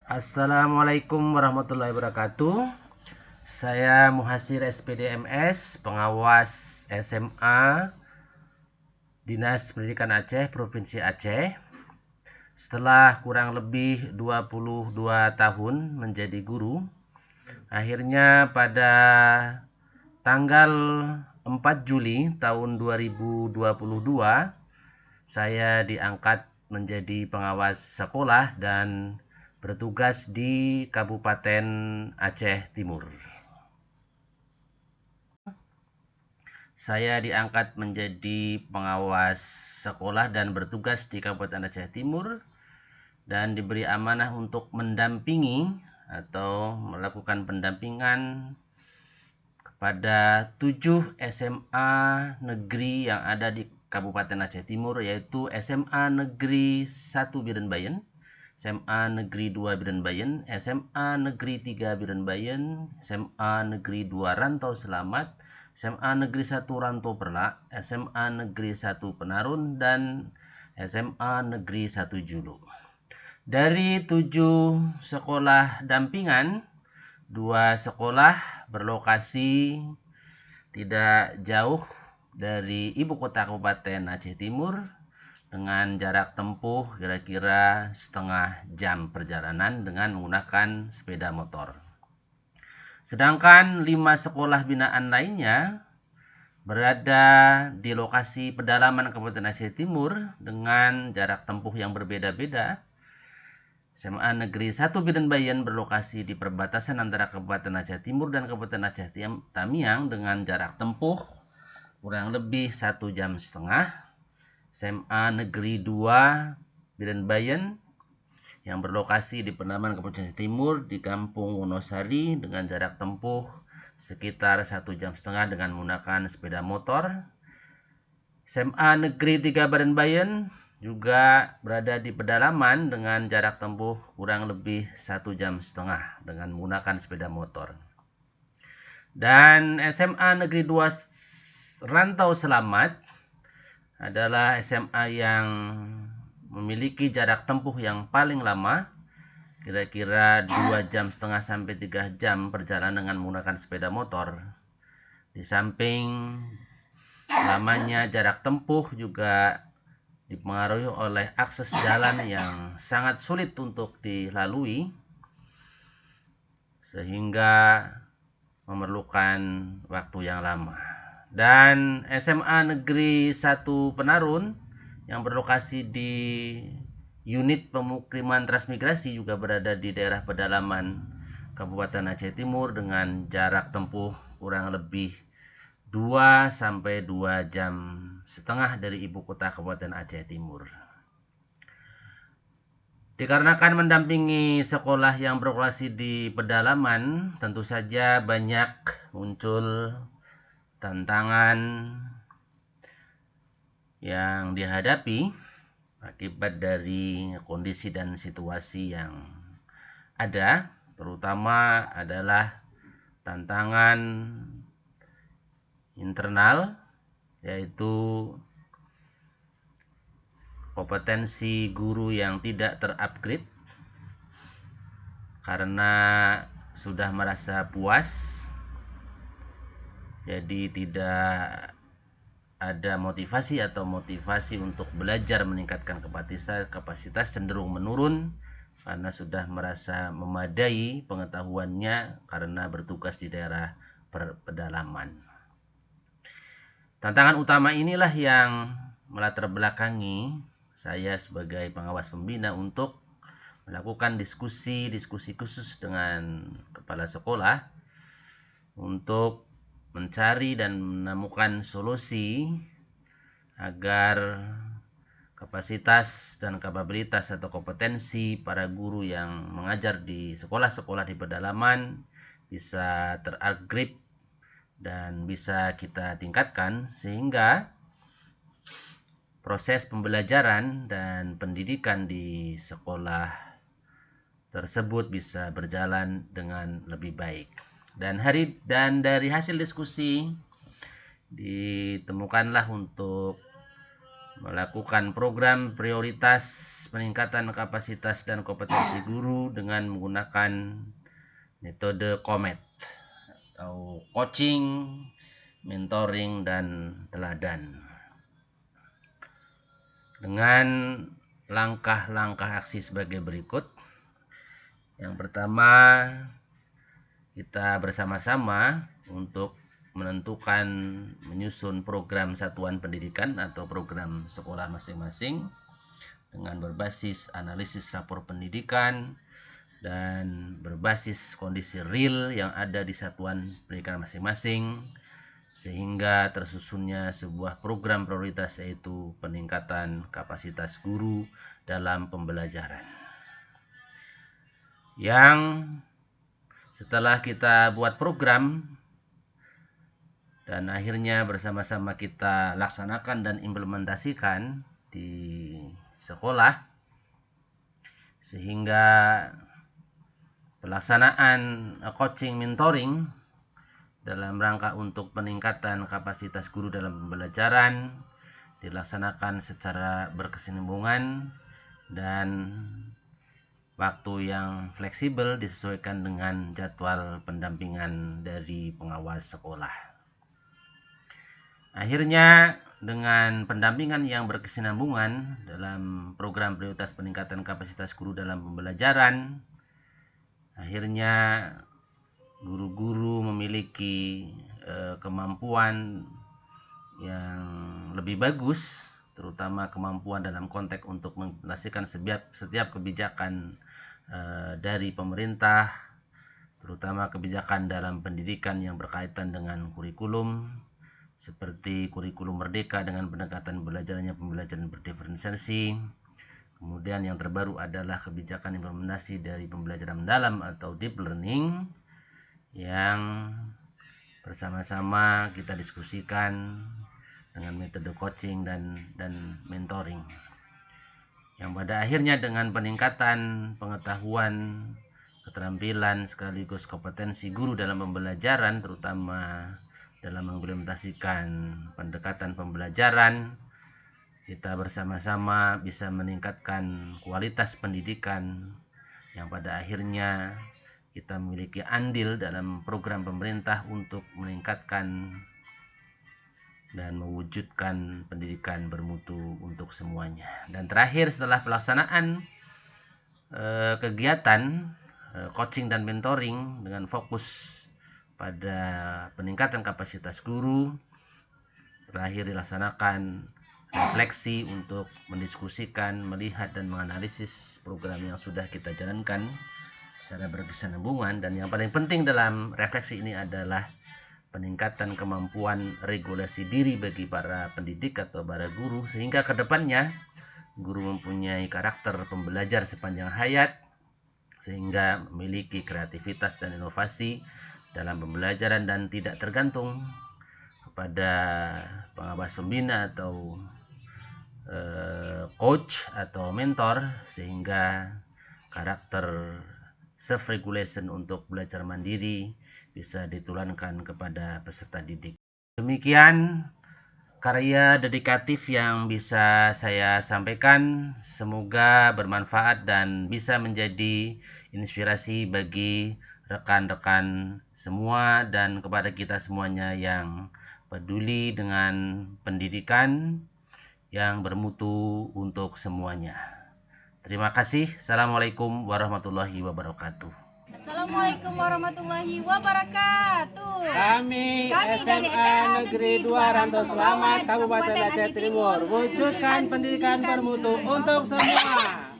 Assalamualaikum warahmatullahi wabarakatuh. Saya Muhasir SPDMS, pengawas SMA Dinas Pendidikan Aceh, Provinsi Aceh. Setelah kurang lebih 22 tahun menjadi guru, akhirnya pada tanggal 4 Juli tahun 2022 saya diangkat menjadi pengawas sekolah dan bertugas di Kabupaten Aceh Timur. Saya diangkat menjadi pengawas sekolah dan bertugas di Kabupaten Aceh Timur dan diberi amanah untuk mendampingi atau melakukan pendampingan kepada 7 SMA negeri yang ada di Kabupaten Aceh Timur, yaitu SMA Negeri 1 Birenbayen, SMA Negeri 2 Birenbayen, SMA Negeri 3 Birenbayen, SMA Negeri 2 Rantau Selamat, SMA Negeri 1 Rantau Perlak, SMA Negeri 1 Penarun, dan SMA Negeri 1 Julu. Dari 7 sekolah dampingan, 2 sekolah berlokasi tidak jauh dari ibu kota Kabupaten Aceh Timur dengan jarak tempuh kira-kira setengah jam perjalanan dengan menggunakan sepeda motor. Sedangkan 5 sekolah binaan lainnya berada di lokasi pedalaman Kabupaten Aceh Timur dengan jarak tempuh yang berbeda-beda. SMA Negeri 1 Birenbayen berlokasi di perbatasan antara Kabupaten Aceh Timur dan Kabupaten Aceh Tamiang dengan jarak tempuh kurang lebih 1,5 jam. SMA Negeri 2 Birenbayen yang berlokasi di pedalaman Kabupaten Aceh Timur di Kampung Wonosari dengan jarak tempuh sekitar 1,5 jam dengan menggunakan sepeda motor. SMA Negeri 3 Birenbayen juga berada di pedalaman dengan jarak tempuh kurang lebih 1,5 jam dengan menggunakan sepeda motor. Dan SMA Negeri 2 Rantau Selamat adalah SMA yang memiliki jarak tempuh yang paling lama, kira-kira 2,5 jam sampai 3 jam perjalanan dengan menggunakan sepeda motor. Di samping lamanya jarak tempuh juga dipengaruhi oleh akses jalan yang sangat sulit untuk dilalui sehingga memerlukan waktu yang lama. Dan SMA Negeri 1 Penarun yang berlokasi di unit pemukiman transmigrasi juga berada di daerah pedalaman Kabupaten Aceh Timur dengan jarak tempuh kurang lebih 2 sampai 2,5 jam dari ibu kota Kabupaten Aceh Timur. Dikarenakan mendampingi sekolah yang berlokasi di pedalaman, tentu saja banyak muncul tantangan yang dihadapi akibat dari kondisi dan situasi yang ada, terutama adalah tantangan internal, yaitu kompetensi guru yang tidak terupgrade karena sudah merasa puas, jadi tidak ada motivasi untuk belajar meningkatkan kapasitas cenderung menurun karena sudah merasa memadai pengetahuannya karena bertugas di daerah pedalaman. Tantangan utama inilah yang melatar belakangi saya sebagai pengawas pembina untuk melakukan diskusi khusus dengan kepala sekolah untuk mencari dan menemukan solusi agar kapasitas dan kapabilitas atau kompetensi para guru yang mengajar di sekolah-sekolah di pedalaman bisa terupgrade dan bisa kita tingkatkan sehingga proses pembelajaran dan pendidikan di sekolah tersebut bisa berjalan dengan lebih baik. Dan dari hasil diskusi ditemukanlah untuk melakukan program prioritas peningkatan kapasitas dan kompetensi guru dengan menggunakan metode COMET atau coaching, mentoring, dan teladan. Dengan langkah-langkah aksi sebagai berikut. Yang pertama, kita bersama-sama untuk menentukan menyusun program satuan pendidikan atau program sekolah masing-masing dengan berbasis analisis rapor pendidikan dan berbasis kondisi real yang ada di satuan pendidikan masing-masing, sehingga tersusunnya sebuah program prioritas, yaitu peningkatan kapasitas guru dalam pembelajaran. Yang setelah kita buat program dan akhirnya bersama-sama kita laksanakan dan implementasikan di sekolah, sehingga pelaksanaan coaching mentoring dalam rangka untuk peningkatan kapasitas guru dalam pembelajaran dilaksanakan secara berkesinambungan dan waktu yang fleksibel disesuaikan dengan jadwal pendampingan dari pengawas sekolah. Akhirnya, dengan pendampingan yang berkesinambungan dalam program prioritas peningkatan kapasitas guru dalam pembelajaran, akhirnya guru-guru memiliki kemampuan yang lebih bagus, terutama kemampuan dalam konteks untuk mengimplementasikan setiap kebijakan dari pemerintah, terutama kebijakan dalam pendidikan yang berkaitan dengan kurikulum, seperti kurikulum merdeka dengan pendekatan pembelajaran berdiferensiasi. Kemudian yang terbaru adalah kebijakan implementasi dari pembelajaran mendalam atau deep learning yang bersama-sama kita diskusikan dengan metode coaching dan mentoring, yang pada akhirnya dengan peningkatan pengetahuan, keterampilan sekaligus kompetensi guru dalam pembelajaran, terutama dalam mengimplementasikan pendekatan pembelajaran, kita bersama-sama bisa meningkatkan kualitas pendidikan yang pada akhirnya kita memiliki andil dalam program pemerintah untuk meningkatkan dan mewujudkan pendidikan bermutu untuk semuanya. Dan terakhir, setelah pelaksanaan kegiatan coaching dan mentoring dengan fokus pada peningkatan kapasitas guru, terakhir dilaksanakan refleksi untuk mendiskusikan, melihat, dan menganalisis program yang sudah kita jalankan secara berkesinambungan. Dan yang paling penting dalam refleksi ini adalah peningkatan kemampuan regulasi diri bagi para pendidik atau para guru, sehingga kedepannya guru mempunyai karakter pembelajar sepanjang hayat, sehingga memiliki kreativitas dan inovasi dalam pembelajaran dan tidak tergantung kepada pengawas pembina atau coach atau mentor, sehingga karakter self-regulation untuk belajar mandiri bisa ditularkan kepada peserta didik. Demikian karya dedikatif yang bisa saya sampaikan. Semoga bermanfaat dan bisa menjadi inspirasi bagi rekan-rekan semua dan kepada kita semuanya yang peduli dengan pendidikan yang bermutu untuk semuanya. Terima kasih. Assalamualaikum warahmatullahi wabarakatuh. Assalamualaikum warahmatullahi wabarakatuh. Kami SMA Negeri 2 Rantau Selamat Kabupaten Aceh Timur wujudkan pendidikan bermutu untuk semua.